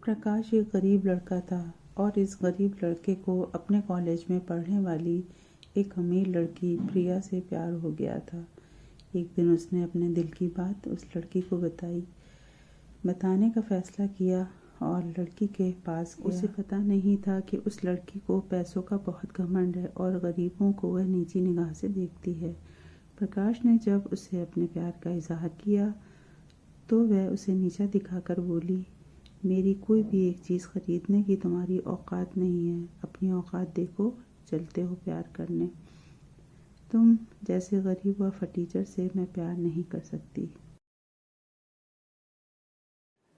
प्रकाश एक गरीब लड़का था और इस गरीब लड़के को अपने कॉलेज में पढ़ने वाली एक अमीर लड़की प्रिया से प्यार हो गया था। एक दिन उसने अपने दिल की बात उस लड़की को बताने का फैसला किया और लड़की के पास गया। उसे पता नहीं था कि उस लड़की को पैसों का बहुत घमंड है और गरीबों को वह नीची निगाह से देखती है। प्रकाश ने जब उसे अपने प्यार का इजहार किया तो वह उसे नीचा दिखाकर बोली, मेरी कोई भी एक चीज़ खरीदने की तुम्हारी औकात नहीं है। अपनी औकात देखो, चलते हो प्यार करने। तुम जैसे गरीब व फटीचर से मैं प्यार नहीं कर सकती।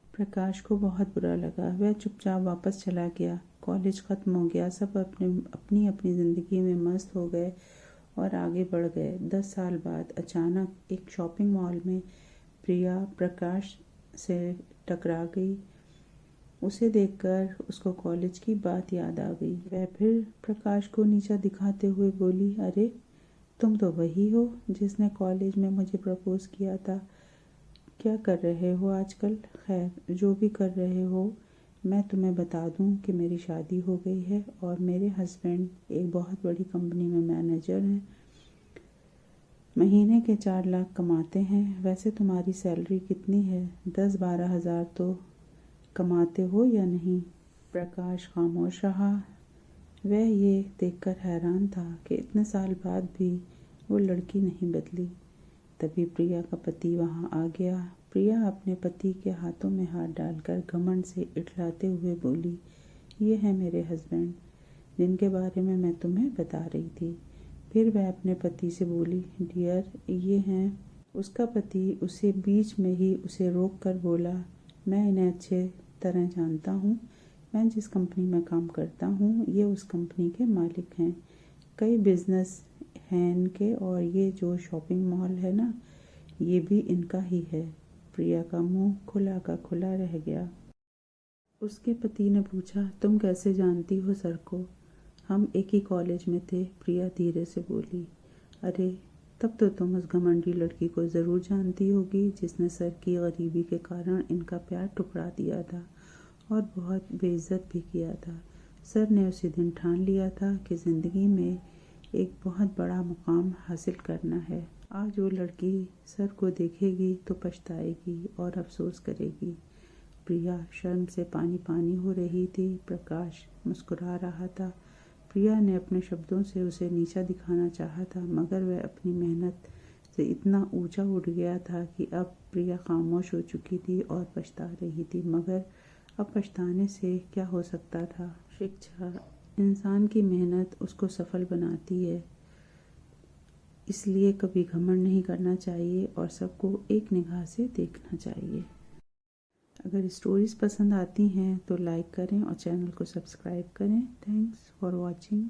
प्रकाश को बहुत बुरा लगा। वह चुपचाप वापस चला गया। कॉलेज ख़त्म हो गया। सब अपनी अपनी ज़िंदगी में मस्त हो गए और आगे बढ़ गए। 10 साल बाद अचानक एक शॉपिंग मॉल में प्रिया प्रकाश से टकरा गई। उसे देखकर उसको कॉलेज की बात याद आ गई। वह फिर प्रकाश को नीचा दिखाते हुए बोली, अरे तुम तो वही हो जिसने कॉलेज में मुझे प्रपोज़ किया था। क्या कर रहे हो आजकल? खैर, जो भी कर रहे हो, मैं तुम्हें बता दूं कि मेरी शादी हो गई है और मेरे हस्बैंड एक बहुत बड़ी कंपनी में मैनेजर हैं। महीने के 4 लाख कमाते हैं। वैसे तुम्हारी सैलरी कितनी है? 10-12 हज़ार तो कमाते हो या नहीं? प्रकाश खामोश रहा। वह ये देखकर हैरान था कि इतने साल बाद भी वो लड़की नहीं बदली। तभी प्रिया का पति वहाँ आ गया। प्रिया अपने पति के हाथों में हाथ डालकर घमंड से इठलाते हुए बोली, ये है मेरे हस्बैंड जिनके बारे में मैं तुम्हें बता रही थी। फिर वह अपने पति से बोली, डियर, ये हैं। उसका पति उसे बीच में ही उसे रोक कर बोला, मैं इन्हें अच्छे तरह जानता हूँ। मैं जिस कंपनी में काम करता हूँ ये उस कंपनी के मालिक हैं। कई बिजनेस हैं इनके और ये जो शॉपिंग मॉल है ना, ये भी इनका ही है। प्रिया का मुंह खुला का खुला रह गया। उसके पति ने पूछा, तुम कैसे जानती हो सर को? हम एक ही कॉलेज में थे। प्रिया धीरे से बोली, अरे तब तो तुम उस घमंडी लड़की को ज़रूर जानती होगी जिसने सर की गरीबी के कारण इनका प्यार टुकरा दिया था और बहुत बेइज्जत भी किया था। सर ने उसी दिन ठान लिया था कि ज़िंदगी में एक बहुत बड़ा मुकाम हासिल करना है। आज वो लड़की सर को देखेगी तो पछताएगी और अफसोस करेगी। प्रिया शर्म से पानी पानी हो रही थी। प्रकाश मुस्कुरा रहा था। प्रिया ने अपने शब्दों से उसे नीचा दिखाना चाहा था, मगर वह अपनी मेहनत से इतना ऊंचा उठ गया था कि अब प्रिया खामोश हो चुकी थी और पछता रही थी। मगर अब पछताने से क्या हो सकता था? शिक्षा इंसान की मेहनत उसको सफल बनाती है, इसलिए कभी घमंड नहीं करना चाहिए और सबको एक निगाह से देखना चाहिए। अगर स्टोरीज़ पसंद आती हैं तो लाइक करें और चैनल को सब्सक्राइब करें। Thanks for watching.